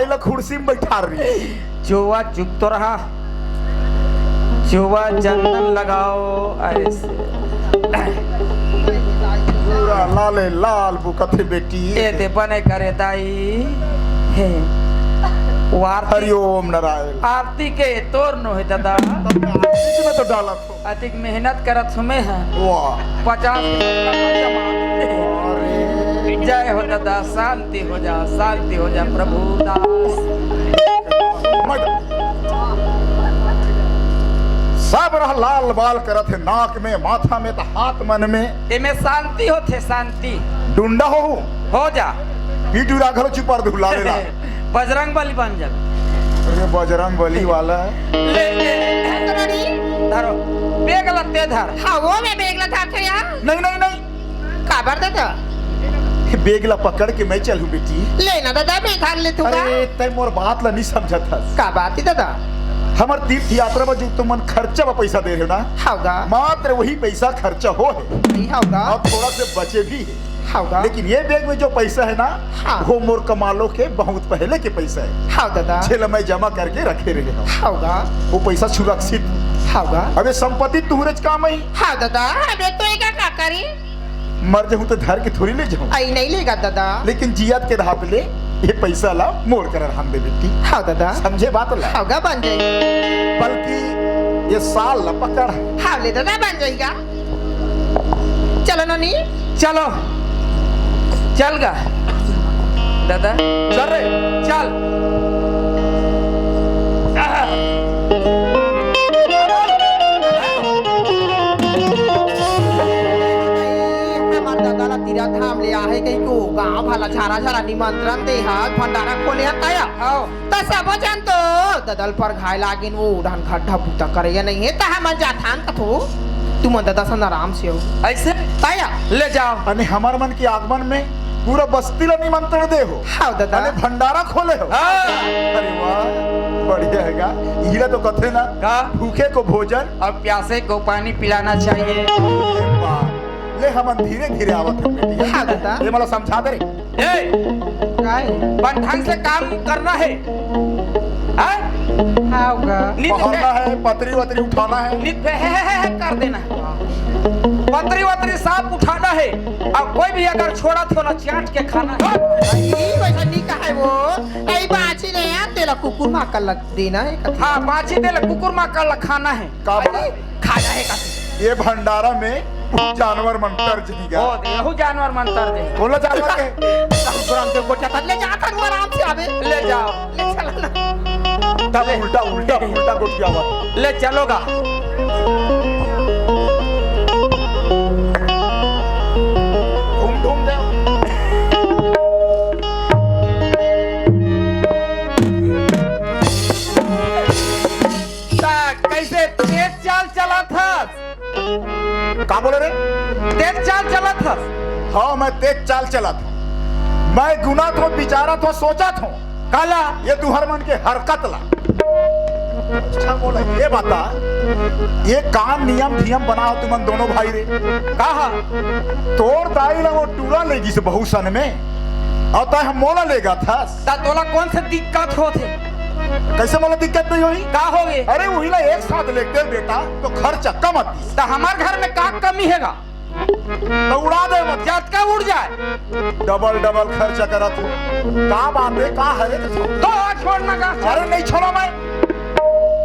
ला कुर्सी में बैठा रही। चुवा चुप तो रहा, चुवा चंदन लगाओ ऐसे। पूरा लाले लाल बुकथे बेटी। ये ते बने करे ताई। हे वार्ती हरिओम नारायण। आरती के तोर नो है दादा। इसमें तो डाला तो। अधिक मेहनत करत हमें है। वाह 50 जय हो दादा, शांति हो जा प्रभु दास। सब रह लाल बाल करत है, नाक में माथा में तो हाथ मन में। इमे शांति होते शांति। डुंडा हो जा। पीटू राघव चुपर दुला ला। बजरंग बली बन जा। अरे बजरंग बली वाला है। ले धरो बेग लते धर। हाँ वो मैं बेगला था तो यार। नहीं काबर दादा बेगला पकड़ के मैं चलूं बेटी। लेना दादा मैं खा ले तू। अरे तय मोर बात ला नहीं समझत हस। का बात है दादा? हमर तीर्थ यात्रा में जो तुम मन खर्चा में पैसा दे रहे हो ना, होगा मात्र वही पैसा खर्चा हो है। नहीं होगा और थोड़ा से बचे भी है। होगा लेकिन ये बैग में जो पैसा है ना, हाँ। वो मोर कमालों के बहुत पहले के पैसा है। हाँ दादा छेला मैं जमा करके रखे रहे हो। होगा वो पैसा सुरक्षित। होगा अबे संपत्ति तुहरे काम ही। हाँ दादा हमें तो एक का करी मर जाऊं तो धर के थोड़ी ले जाऊं। आई नहीं लेगा दादा। लेकिन जियात के राह पे ले ये पैसा ला मोड़ कर हम दे बेटी। हाँ दादा समझे बात ला। होगा बन जाएगा। बल्कि ये साल ला पकड़। हाँ ले दादा बन जाएगा। चलो ननी चलो चल गा दादा। चल रे चल। तीरा थाम ले आहे कहीं को गांव भला झारा झारा निमंत्रण दे हाथ भंडारा खोले हताया आओ तो सब जन तो ददल पर घाय लागिन वो उड़ान खड्डा बूता करे या नहीं है ता हम जाथान कथो तुम दादा सन आराम से हो ऐसे ताया ले जाओ। अने हमार मन के आगमन में पूरा बस्ती ला निमंत्रण दे हो। हाँ दादा अने भंडारा खोले हो। अरे वाह बढ़िया हैगा। हीरा तो कथे ना का भूखे को भोजन और प्यासे को पानी पिलाना चाहिए। ले हम धीरे धीरे आवत है बेटी। हाँ दादा ये मला समझा दे रे। ए काय बन ढंग से काम करना है। होगा पहनना है, पतरी वतरी उठाना है। नित पे है कर देना है। पतरी वतरी साफ उठाना है। और कोई भी अगर छोड़ा थोड़ा चाट के खाना है। ये वैसा नहीं कहा है वो ऐ बाची ने यार तेरा कुकुर मां का लग देना है। हाँ बाची दे ले कुकुर माँ का खाना है। का खाना है का ये भंडारा में जानवर मंतर जहीगा। ओ देहु जानवर मंतर दे। बोला जानवर के गुराम देव को चाहता ले जा कर आराम से आवे ले जाओ ले चला ना। तब उल्टा गोटिया हुआ। ले चलोगा। घूम दे। कैसे तेज चाल चला था? का बोले रे? तेज चाल चला था। हाँ मैं तेज चाल चला था। मैं गुना तो बिचारा तो सोचा था। काला ये तुहर मन के हरकत ला। अच्छा बोला ये बता ये काम नियम धियम बना हो तुमन दोनों भाई रे। कहा तोड़ दाई ला वो टूरा लेगी से बहुसन में और तय हम मोला लेगा था। ता तोला कौन से दिक्कत हो थे? कैसे मोला दिक्कत नहीं हुई? का हो गए? अरे वही ला एक साथ लेते बेटा तो खर्चा कम आती। ता हमार घर में का कमी हैगा? तो उड़ा दे मत। जात का उड़ जाए। डबल खर्चा करा तू। का बात है का है? तो छोड़ना का। अरे नहीं छोड़ा मैं।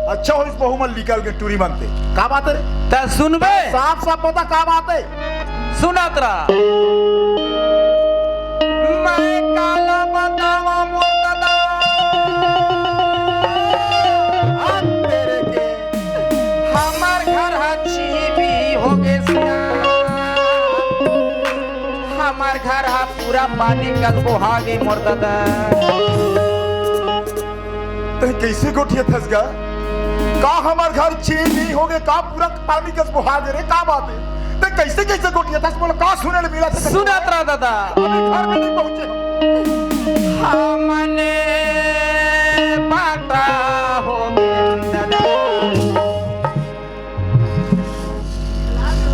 अच्छा हो इस बहु में निकल के टूरी बनते। का बात है? ता सुनबे साफ साफ पता का बात है? सुनात रहा। मैं काला बतावा मोर दादा तेरे के हमार घर हच्छी भी हो गे हमार घर हा पूरा पानी कल बोहा गई मोर दादा। कैसे गोठिया फंस गा? का हमार घर छीन नहीं हो गए का पूरा पानी कस बुहा दे रे का बात है? ते कैसे कैसे गोठिया फंस बोला का सुने ले मिला से सुनात रहा दादा। अभी घर में नहीं पहुंचे हम। हमने बाटा हो गए दादा।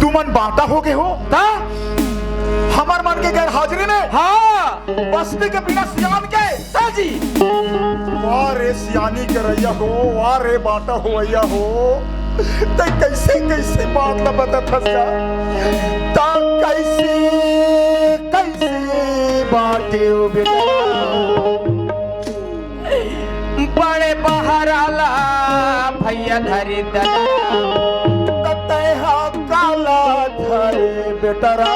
तुमन बाटा हो गए हो? ता हमार मन के गैर हाजिरी में हाँ बस्ती के बिना सियान के जी वाह रे सियानी के रैया हो, वाह रे बाटा होया हो। ते कैसे कैसे बात ला बता थसका ता कैसे कैसे बाटे हो बेटा बड़े बाहर आला भैया धरी ततेहा काला धरे बेटरा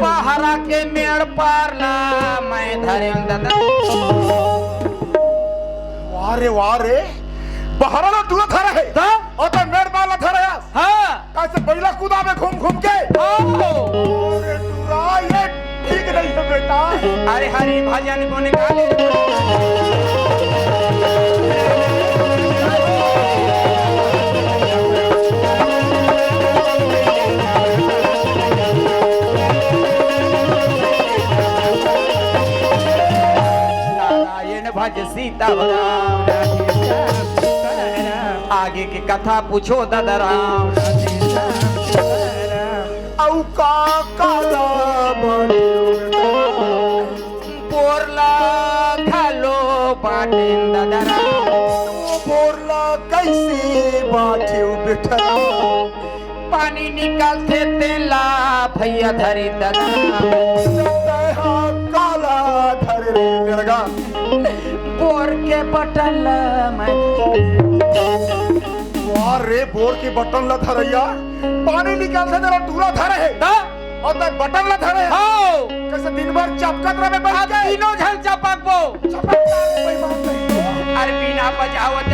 बहरा के मेड़ पारला मैं धरे दादा। वाह रे बहरा ना दूर था रहे और तो मेड़ पाला था रहा हाँ कैसे बैला कूदा में घूम घूम के अरे दूरा ये ठीक नहीं है बेटा। अरे हरी भजन को निकाले नारायण भज सीता आगे की कथा पूछो दादा राम। औ का काला बोरला खालो बाटेन दादा राम बोरला कैसे बाटे बेटा पानी निकालते तेला भैया धरी दादा ततेहा काला धरे लड़का बोर के बटल मैं वाह रे बोर के बटन ला धरैया पानी निकाल से तेरा टूरा धरे है और ते बटन ला धरे है हो कैसे दिन भर चपकत रहे बैठ के तीनों झल चपकबो चपकता कोई बात नहीं। अरे बिना बजावत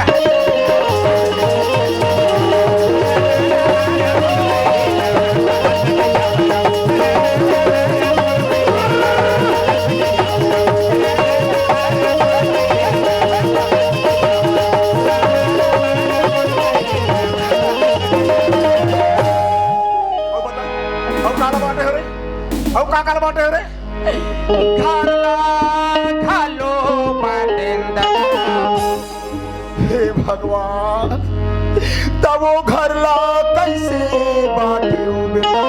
का काला बाटे हो रे घरला खालो बाटेन दादा हे भगवान तब वो घर ला कैसे बाटे हो बेटा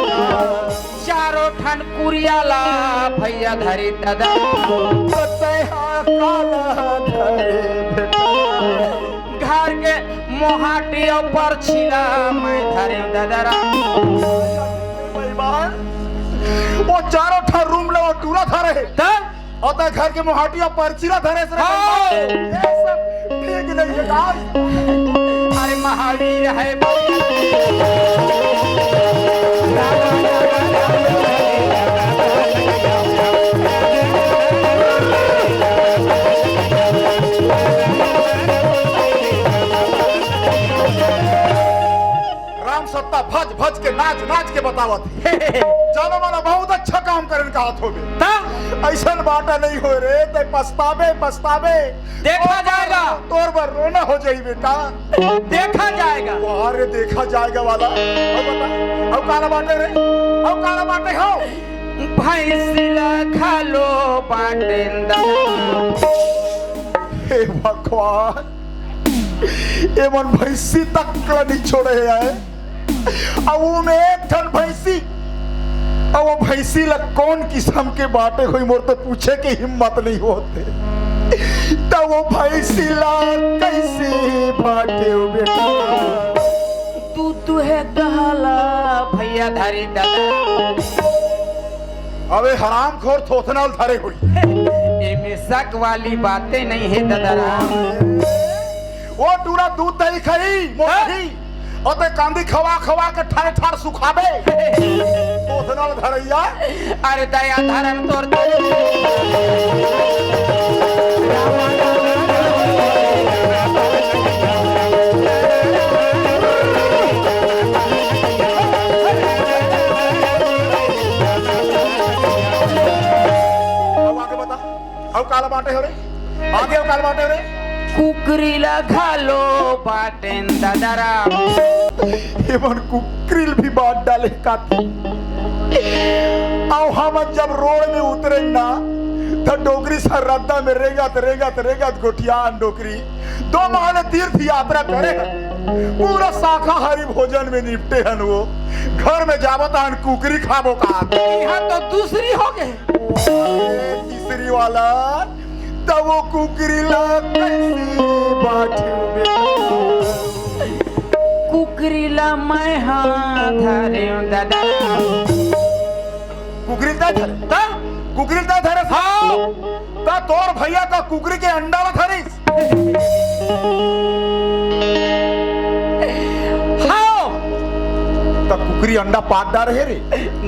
चारों ठन कुरियाला भैया धरी दादा ततेहा काला धरे बेटा घर के मोहाटी ऊपर छिला मैं धरे दादा बेईमान वो चारों ठा रूम ले वो टूरा था रहे और ते घर के मोहाटिया परचिरा धरे से हाँ। ये सब ठीक नहीं है यार। अरे महावीर है राम सत्ता भज भज के नाच नाच के बतावत जानो माना बहुत अच्छा काम करन का हाथ हो गए ऐसा बाटा नहीं हो रे ते पछतावे पछतावे देखा जाएगा तोर पर रोना हो जाई बेटा देखा जाएगा अरे देखा जाएगा वाला अब बता अब काला बाटे रे अब काला बाटे हो भैंसिला खालो बाटेन दादा हे भगवान ये मन भैंसी तक नहीं छोड़े है अब वो में एक ठन भैंसी अब वो भैंसी ला कौन किस्म के बाटे हुई मोर तो पूछे की हिम्मत नहीं होते तब वो भैंसी ला कैसे बाटे हो बेटा तू है कहला भैया धरी दादा अबे हराम खोर थोथनाल धरे हुई इनमें शक वाली बातें नहीं है दादा राम वो टूरा दूध दही खाई मोही और ते कांदी खवा खवा के ठार ठार सुखाबे थोथनाल धरैया अरे दया धर्म तोर अब आगे बता अब काला बाटे हो रे आगे अब काला बाटे हो रे कुकरीला खालो बाटेन दादा राम एमन कुकरील भी बात डाले काती आओ हम जब रोड में उतरे ना तो डोगरी सा रद्दा में रेगत रेगत रेगत गोठियान डोकरी 2 माह तीर्थ यात्रा करे पूरा शाकाहारी भोजन में निपटे हन वो घर में जावत हन कुकरी खाबो का यहाँ तो दूसरी हो गए। तीसरी वाला तब वो कुकरी ला कैसी बाठी कुकरीला मैं हाथ धरे दादा कुकरी ता धरे ता कुकरी ता धरे हाँ ता तोर भैया का कुकरी के अंडा ला धरिस हाँ ता कुकरी अंडा पाट डार है रे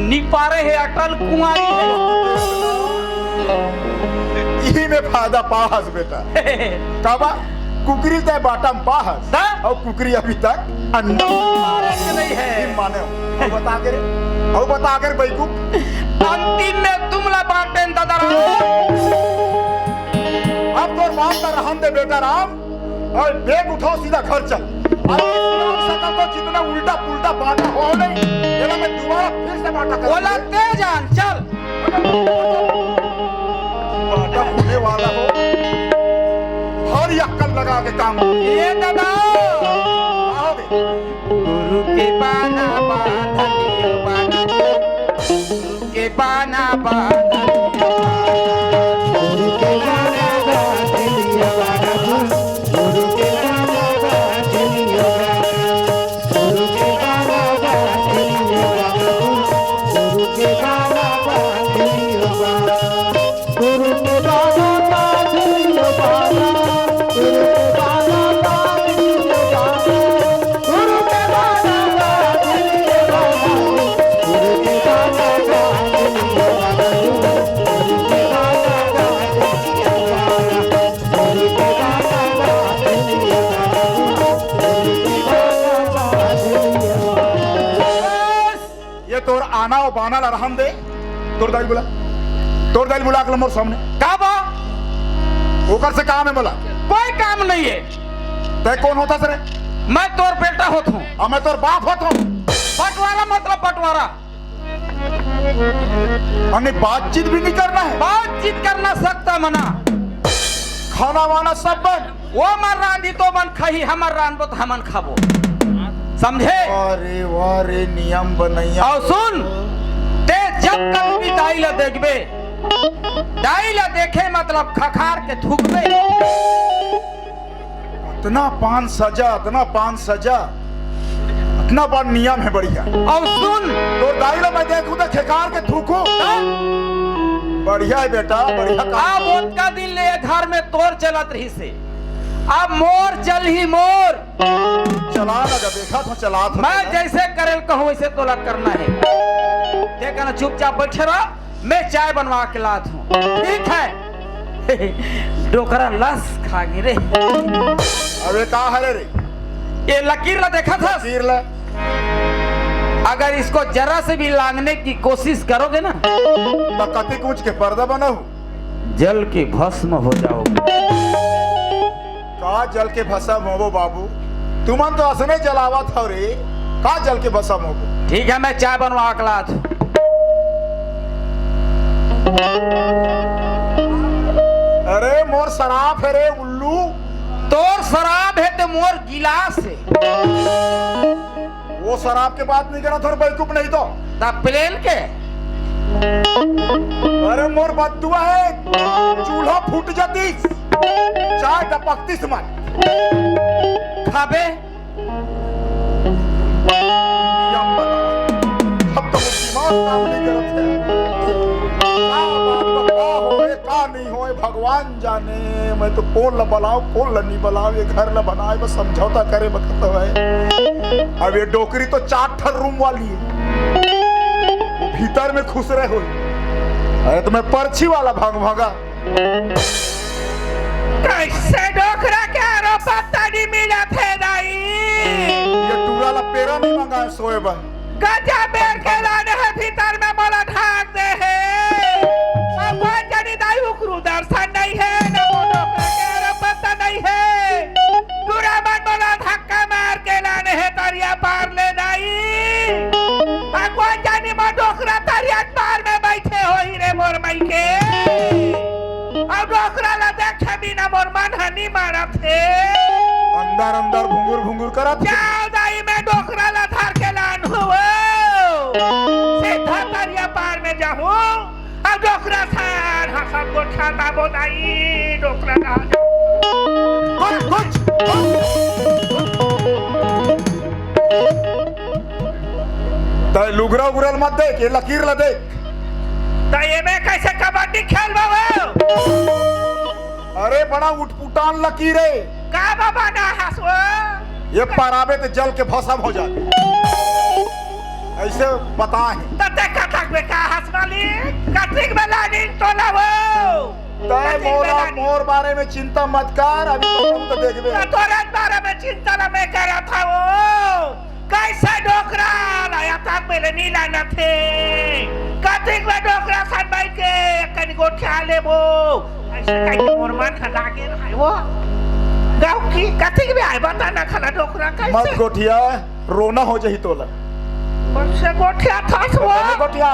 निपारे है अटल कुंवारी यही में फायदा पाहस बेटा है काबा कुकरी ते बाटम पाहस ता और कुकरी अभी तक अंडा मारे के नहीं है। माने हो बता के रे हो बता के बेवकूफ अंतिम में तुमला बांटे दादा अब तो बात कर रहन दे बेटा राम और बैग उठाओ सीधा घर चल सकल तो जितना उल्टा पुल्टा बांटा हो नहीं ये मैं दोबारा फिर से बांटा कर बोला तेजान चल बांटा होने वाला हो हर अक्कल लगा के काम ये दादा आओगे गुरु के बाना बांधलियो बाना गुरु के बाना बांधलियो गुरु के बाना बांधलियो बाना गुरु के बाना बांधलियो गुरु के बाना बांधलियो बाना गुरु के बाना बांधलियो बाना गुरु के बाना बांधलियो बाना गुरु के बाना बांधलियो बाना गुरु के बाना बांधलियो बाना गुरु के बाना बांधलियो बाना गुरु के बाना बांधलियो बाना गुरु के बाना बांधलियो बाना गुरु के बाना बांधलियो ये तोर आना और बाना ला रहम दे तोर दाई बुला के मोर सामने का बा ओकर से काम है बोला कोई काम नहीं है। तय कौन होता सरे मैं तोर बेटा होत हूँ और मैं तोर बाप होता हूँ बंटवारा मतलब बंटवारा अन्य बातचीत भी नहीं करना है बातचीत करना सकता मना खाना वाना सब बन वो मर रांधी तो मन खही हमर रांधबो तो हमन खाबो समझे। अरे वाह रे नियम बनैया और सुन ते जब कभी भी दाई ला देखबे दाई ला देखे मतलब खखार के थूकबे इतना पान सजा इतना बड़ा नियम है बढ़िया और सुन तो दाई ला मैं देखूं तो खेकार के थूकूं बढ़िया है बेटा बढ़िया अब काम उनका दिल ले घर में तोर चलत रही से अब मोर चल ही मोर चला ना जब देखा था चला था मैं जैसे करेल कहूँ वैसे तोला करना है देखा ना चुपचाप बैठे रहो मैं चाय बनवा के लात हूँ ठीक है डोकरा लस खा गिरे अबे कहा है रे ये लकीर ला देखा था तीर ले अगर इसको जरा से भी लांगने की कोशिश करोगे ना कति कुछ के पर्दा बना हूँ जल के भस्म हो जाओगे का जल के भसम होबो बाबू तुमन तो असने जलावा था रे का जल के भसम होबो ठीक है मैं चाय बनवा के लात हूँ अरे मोर शराब है रे उल्लू तोर शराब है तो मोर गिलास है वो शराब के बात नहीं करा थोड़ा बेवकूफ नहीं तो तब प्लेन के अरे मोर बदुआ है चूल्हा फूट जाती चाय टपकती समझ खाबे नियम बना अब तो दिमाग काम नहीं करत है का बात बता होए का नहीं होए भगवान जाने मैं तो कौन ला बुलाओ कौन ला नहीं बुलाओ ये घर ला बनाए बस समझौता करे बखत है अब ये डोकरी तो 4 ठर रूम वाली है वो भीतर में खुश रहे हो अरे तुम्हें पर्ची वाला भाग भागा कैसे डोकरा के आरोप पता नहीं मिला थे दाई ये टूरा ला पेरा नहीं मंगा है सोए बन गजा बेर के लाने है भीतर में मोला ढाक दे है अब कौन जानी दाई उकरू दर्शन नहीं है ना वो डोकरा के आरोप पता नहीं है पूरा मन मोला धक्का मार के लाने है तरिया पार ले दाई अब कौन जानी मो डोकरा तरिया पार में बैठे हो ही रे मोर मई के अब डोकरा ला देखे बिना मोर मन हनी मारा थे अंदर अंदर भुंगुर भुंगुर करत जाओ दाई मैं डोकराला धार के लान हो सीधा दरिया पार में जाऊं अब डोकरा थार हाँ सब गोठा दाबो दाई डोकरा ना कुछ तय लुगरा उगरल मत देख, ये लकीर ला देख। तो ये में कैसे कबड्डी खेल बाबू अरे बड़ा उठपुटान लकीर है, का बाबा ना हंसो ये पराबे तो जल के भस्म हो जाते ऐसे पता है। तो ते कटक में का हंस वाली कटिंग में लानी तोला वो तय मोरा मोर बारे में चिंता मत कर, अभी तो देखबे। तो तोरे बारे में चिंता न मैं कर रहा था वो कैसे डोकरा लाया तक मेरे नीला न थे कटिंग में डोकरा सन बैठ के कहीं गोठा ले वो ऐसे कहीं मोर मन खा लागे ना वो गाँव की कटिंग में आए बता ना खाना डोकरा कैसे मत गोठिया रोना हो जाही तोला से गोठिया था वो गोठिया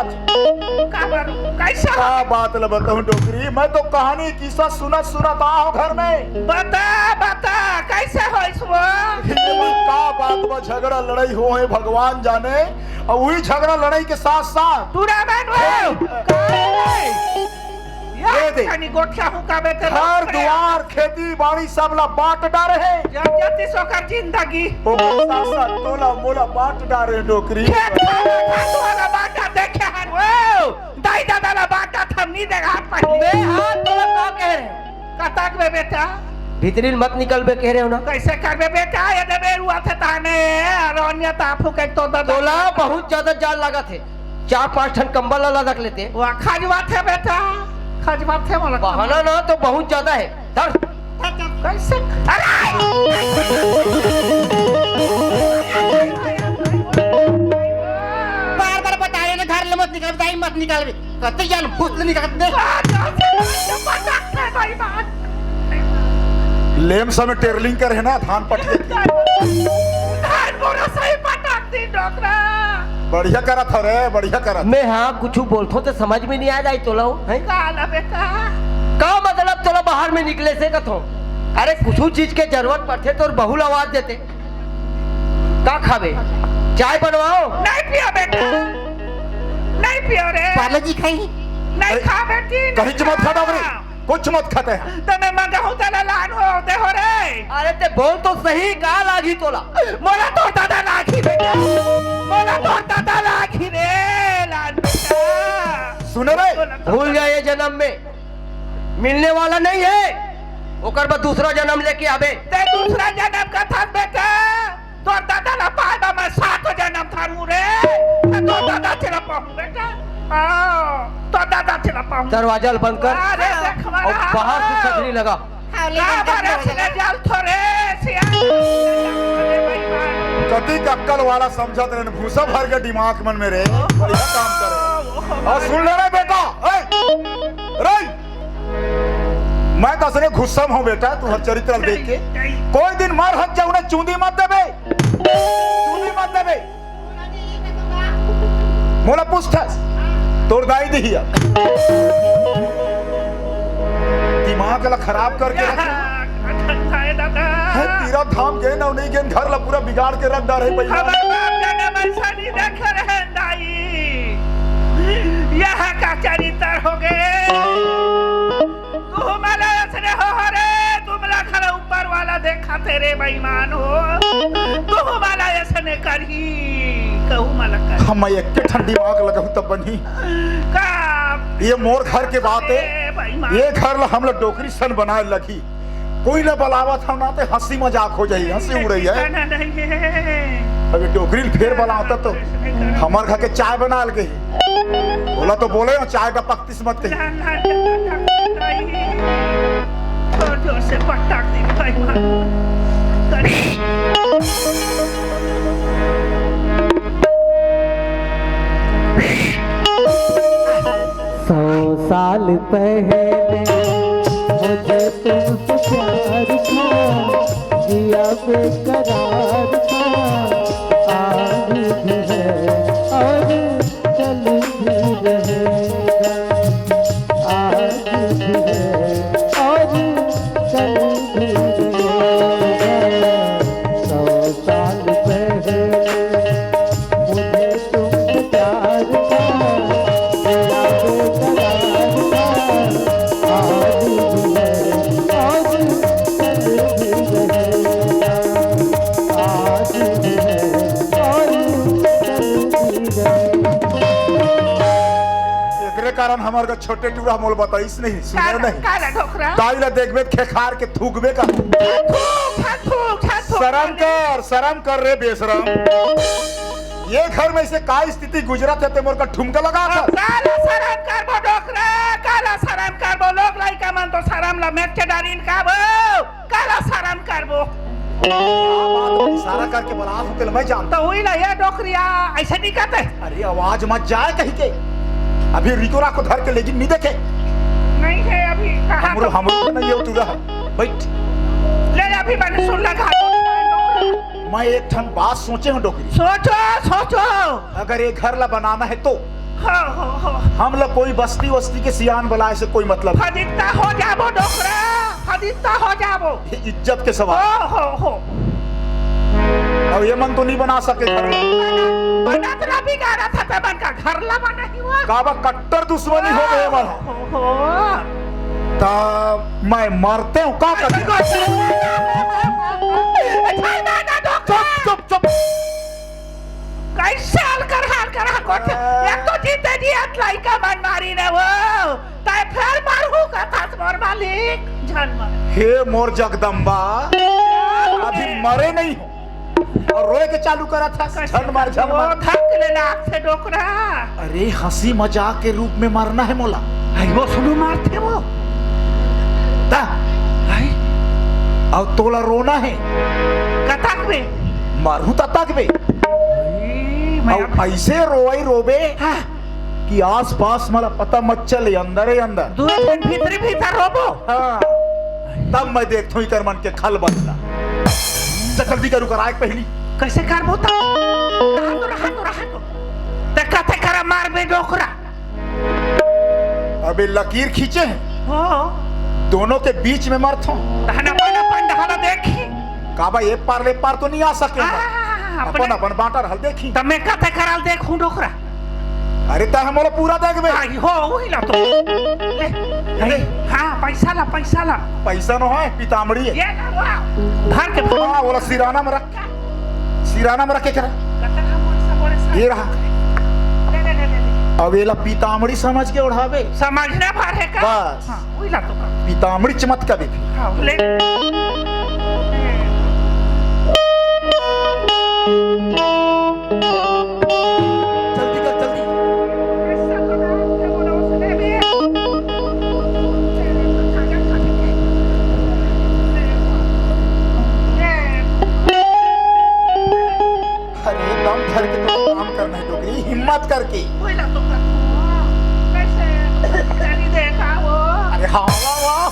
का बारू कैसा क्या बात ल बताऊं डोकरी, मैं तो कहानी किस्सा सुनता हूँ घर में। बता बता कैसे हो इसको का बात में झगड़ा लड़ाई हो है भगवान जाने, और वही झगड़ा लड़ाई के साथ साथ तूरा मैन वो दे दे। यानी गोठिया हूँ का बेटे घर द्वार खेती बाड़ी सब ला बांट डारे है, जब जति सोकर जिंदगी ओकर साथ साथ तोला मोला बांट डारे डोकरी। खेत वाला बाटा देखे हन वो दाई दादा ला बाटा थमनी दे हाथ पहले हाथ तो का कह रहे कतक में बेटा भीतरीन मत निकल बे कह रहे हो ना। कैसे करबे बेटा ये दे बेरुआ थे ताने अरण्य ताफू के तो तोला बहुत ज्यादा जाल लगा थे, 4-5 टन कंबल ला रख लेते। वो खजवा थे बेटा खजवा थे मोला बहाना ना तो बहुत ज्यादा है धर कैसे बार बार बता रहे ना घर ले मत निकल बताई मत निकाल कहते जान भूत निकाल दे। लेम समय टेरलिंग कर है ना धान पट बढ़िया करा था रे बढ़िया करा। मैं हाँ कुछ बोलता तो समझ में नहीं आ जाए तोला है का मतलब तोला बाहर में निकले से कथो अरे कुछ चीज के जरूरत पड़ते तो बहुल आवाज देते का खावे चाय बनवाओ नहीं पियो बेटा नहीं पियो रे पार्ले जी खाई नहीं खा बेटी कहीं मत खा डोकरी, कुछ मत खाते हैं। तो मैं मंगा हूँ तेरा लान होते हो रे अरे ते बोल तो सही का लागी तोला मोला तो दादा लाखी बेटा मोला तो दादा लाखी रे लान बेटा सुने रे भूल गया ये जन्म में मिलने वाला नहीं है ओकर बाद दूसरा जन्म लेके आवे ते दूसरा जन्म का था बेटा तो दादा ला पाएगा मैं 7 जन्म थारू रे तो दादा तेरा पाऊँ बेटा तो दादा तेरा पाऊँ दरवाजा बंद कर अरे देख और बाहर से छतरी लगा जल थोड़े कति कक्कल वाला समझा तेरे भूसा भर के दिमाग मन में रे बढ़िया काम करे। और सुन ले रे बेटा रे मैं कसरे गुस्सा हूँ बेटा तू हर चरित्र देख के कोई दिन मार हक जाऊ ना चूंदी मत देबे चूंदी मत देबे मोला पूछथस तोर दाई दिहिया दिमाग ला खराब करके है तीरा धाम गए ना नहीं गए घर ला पूरा बिगाड़ के रख डाले पैसा यह का चरित्र हो गए तुमला खरा ऊपर वाला देखा तेरे बेईमान हो तुमला ऐसे करी कहू मला कर हम एक ठंडी दिमाग लगाऊ तब बनी का ये मोर घर के बात है ये घर ला हम लोग डोकरी सन बनाए लगी कोई ना बलावत हम ना ते हंसी मजाक हो जाई हंसी उड़ रही है अभी डोकरी फिर बनाता तो हमार घर के चाय बना गई बोला तो बोले ना चाय का पक्तिस मत जोर से पटाक दी साल पहले मुझे तुमसे प्यार था जिया बेकरार था आज भी है और चल भी रहेगा आज भी है और चल भी रहेगा हमार का छोटे टूरा मोल बताइस नहीं सुने नहीं काला ढोकरा दाइला देखबे खेखार के थूकबे का शर्म कर रे बेशरम। ये घर में से का स्थिति गुजरत है ते मोर का ठुमका लगा था। काला शरम करबो ढोकरा काला शरम करबो लोग लइका मन तो शरम ला मेट के डारिन काबो काला शरम करबो इशारा करके बरात होते मैं जानता तो हुई ना ये डोकरिया ऐसे नहीं करते। अरे आवाज मत जाए कहीं के अभी रिकोरा को धर के लेकिन नहीं देखे नहीं है अभी कहाँ हमरो हमरो नहीं है तू रहा बैठ ले अभी मैंने सुन लगा मैं एक ठन बात सोचे हूँ डोकरी सोचो सोचो अगर ये घर ला बनाना है तो हो हम लोग कोई बस्ती वस्ती के सियान बुलाए से कोई मतलब फदिकता हो जाबो डोकरा फदिकता हो जाबो नहीं। इज्जत के सवाल हो अब ये मन तो नहीं बना सके घर बना तो बिगाड़ा था तो मन का घर ला बना ही हुआ काबा कट्टर दुश्मनी हो गए मन तब मैं मरते हूँ का चुप चुप कैसे कर कोठे एक तो जीते जी अतलाई का मन मारी ने वो ताय फिर मारू का था मोर मालिक जान मार हे मोर जगदम्बा अभी मरे नहीं हो और रोए के चालू करा था झन मार थक ले लाख से डोकरा। अरे हंसी मजाक के रूप में मारना है मोला आई वो सुनो मारते वो ता आई और तोला रोना है कतक में मारू तक बे और ऐसे रोई रोबे कि आस पास मला पता मत चले अंदर ही अंदर दो दिन भीतर रोबो हाँ तब मैं देखता हूँ कर मन के खल बदला जल्दी करू कराए पहली कैसे कर बोता रहा तो देखा थे करा मार बे डोकरा अबे लकीर खींचे हैं हो दोनों के बीच में मरता दहना पाना पंडा देखी काबा ये पार ले पार तो नहीं आ सके अपन अपन बांटर हल देखी तब मैं कथे कराल देखूं डोकरा अरे ता हमोला पूरा देख बे आई हो वही ला तो ले अरे हां पैसा ला पैसा न है पीतामड़ी है ये ना वाह भर के हां बोला सिराना में रख के करा कतना मोर सा बोले सा ये रहा ले अब ये ला पीतामड़ी समझ के उड़ावे समझना भर है का बस। हां वही ला तो का पीतामड़ी चमत का भी हां ले जल्दी कर जल्दी ऐसा तो ना के बोला उसने भी अरे दम धर के तो काम करना है डोकरी हिम्मत करके वही ला तो का कैसे तेरी देखा वो अरे हाँ वाह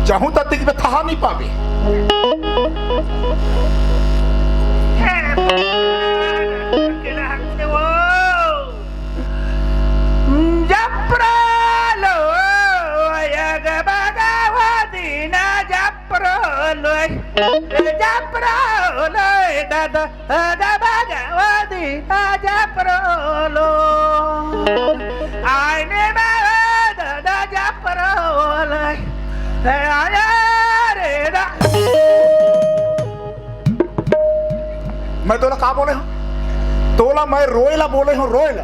चाहूं तक में था नहीं पावे मैं तोला का बोले हूँ तोला मैं रोएला बोले हूँ रोएला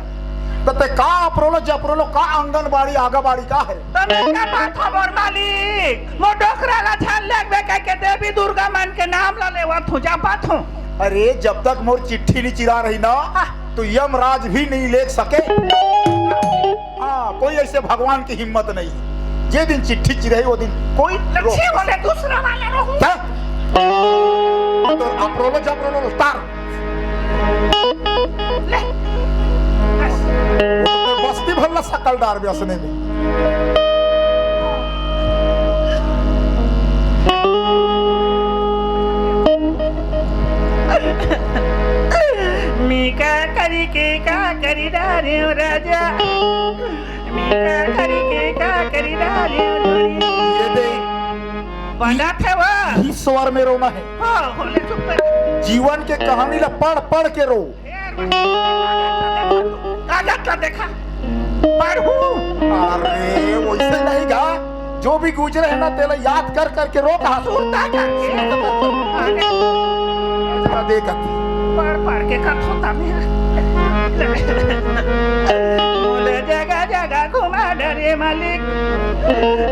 तो ते का अप्रोलो जप्रोलो का आंगनबाड़ी आगाबाड़ी का है तमे का बात हो मोर मालिक मो डोकरा ला छान लगबे के देवी दुर्गा मान के नाम ला लेवा थू जा पात हूं अरे जब तक मोर चिट्ठी नहीं चिरा रही ना तो यमराज भी नहीं ले सके हाँ कोई ऐसे भगवान की हिम्मत नहीं जे दिन चिट्ठी चिराई वो दिन कोई लक्ष्य बोले दूसरा वाला रहूं तो अप्रोलो जप्रोलो तार ले बस्ती भरला सकल डार व्यसने में मी का करी डारे राजा मी का करी डारे ये दे बना थे वो ही स्वर में रोना है हो होले चुप कर जीवन के कहानी ला पढ़ पढ़ के रो आगत ला देखा पढ़ू अरे वैसे नहीं गा जो भी गुजरे है ना तेला याद कर करके रो कहा सुनता करके देखा पढ़ के कथ होता मेरा मोले जगह जगह घुमा डरे मालिक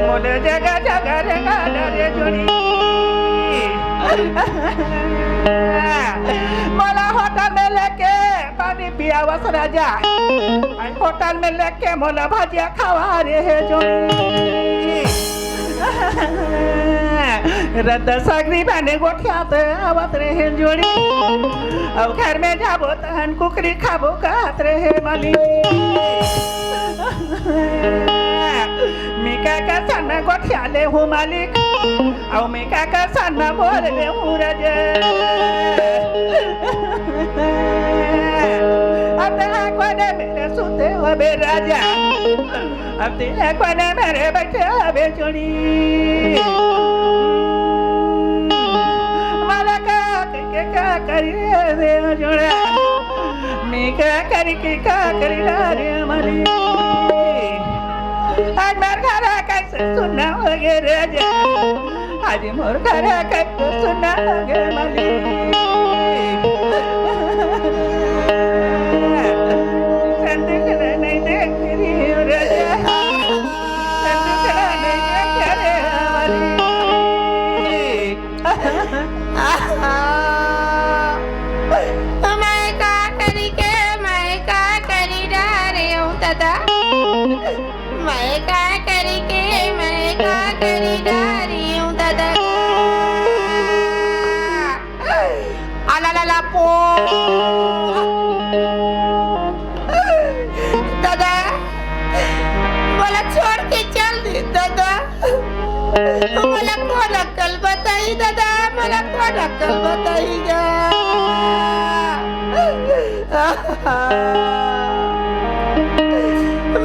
मोले जगह जगह रेगा डरे जोड़ी मला होटल में लेके पानी पियावस राजा होटल में लेके मोला भाजिया खावा रे है जोड़ी रद्द सागरी बने गोठियात आवत रहे जोड़ी अब घर में जाबो तहन कुकरी खाबो कहत रहे मालिक मिका का सन में गोठिया ले हूँ मालिक अब मिका का सन में बोल ले हूँ राजा अब तेरा कोने मेरे सुते हुए राजा अब तेरा कोने मेरे बैठे हुए जोड़ी क्या करी रे जोड़ा मैं क्या करी रे मरी आज मेरे घर कैसे सुनना होगे राजा आज मोर घर कैसे सुनना होगे मरी संदेश नहीं देख रही राजा संदेश नहीं देख रहे मरी मैं क्या करी डारी हूँ दादा आला पो दादा बोला छोड़ के चल दे दादा मला कौन अक्कल बताई दादा मला कौन अक्कल बताई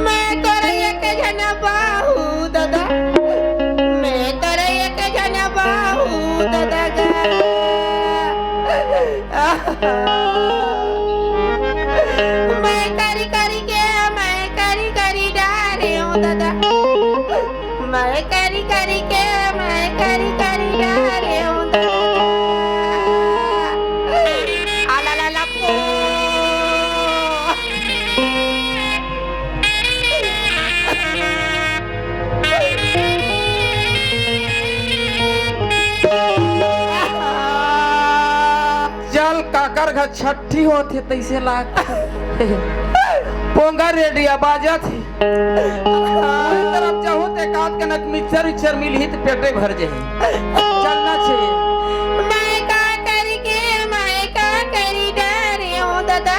मैं करी डारे हूँ दादा मैं करी डारे हूँ दादा आला पो काकर घर छठी होते तैसे लाग पोंगा रेडिया बाजा थी तरफ जाहू ते काट कनक मिक्सर मिल ही तो पेटे भर जाए चलना चाहिए मैं का करी डारे हूँ दादा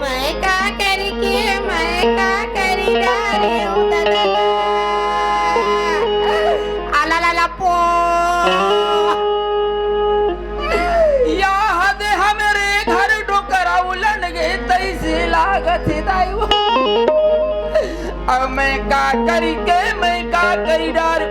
मैं का करी डारे हूँ दादा आला पो लागत अब मैं का करी डार